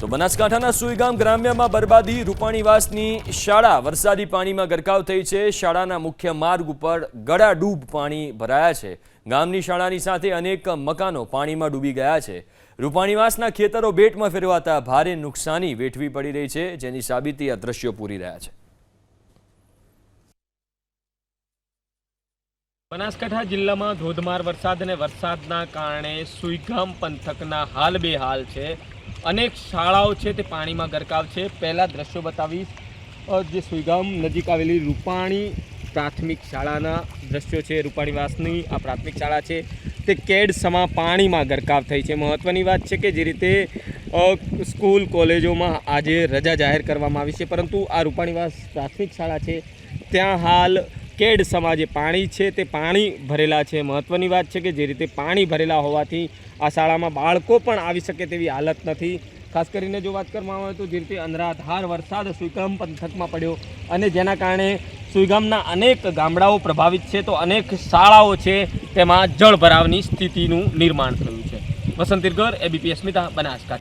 તો બનાસકાંઠાના સુઈગામ ગ્રામ્યમાં બરબાદી રૂપાણીવાસની શાળા વરસાદી પાણીમાં ગરકાવ થઈ છે। શાળાના મુખ્ય માર્ગ ઉપર ગળાડૂબ પાણી ભરાયા છે। ગામની શાળાની સાથે અનેક મકાનો પાણીમાં ડૂબી ગયા છે। રૂપાણીવાસના ખેતરો બેટમાં ફેરવાતા ભારે નુકસાની વેઠવી પડી રહી છે, જેની સાબિતી આ દ્રશ્યો પૂરી રહ્યા છે। બનાસકાંઠા જિલ્લામાં ધોધમાર વરસાદ અને વરસાદના કારણે સુઈગામ પંથકના હાલ બેહાલ છે। અનેક શાળાઓ છે તે પાણીમાં ગરકાવ છે। પહેલા દ્રશ્યો બતાવીશ જે સુઈગામ નજીક આવેલી રૂપાણી પ્રાથમિક શાળાના દ્રશ્યો છે। રૂપાણીવાસની આ પ્રાથમિક શાળા છે તે કેડસમાં પાણીમાં ગરકાવ થઈ છે। મહત્વની વાત છે કે જે રીતે સ્કૂલ કોલેજોમાં આજે રજા જાહેર કરવામાં આવી છે, પરંતુ આ રૂપાણીવાસ પ્રાથમિક શાળા છે ત્યાં હાલ કેડસમાં જે પાણી છે તે પાણી ભરેલા છે। મહત્વની વાત છે કે જે રીતે પાણી ભરેલા હોવાથી આ શાળામાં બાળકો પણ આવી શકે તેવી હાલત નથી। ખાસ કરીને જો વાત કરવામાં આવે તો જે રીતે અનરાધાર વરસાદ સુઈગામ પંથકમાં પડ્યો અને જેના કારણે સુઈગામના અનેક ગામડાઓ પ્રભાવિત છે, તો અનેક શાળાઓ છે તેમાં જળભરાવની સ્થિતિનું નિર્માણ થયું છે। વસંત તિરગર, એબીપી અસ્મિતા, બનાસકાંઠા।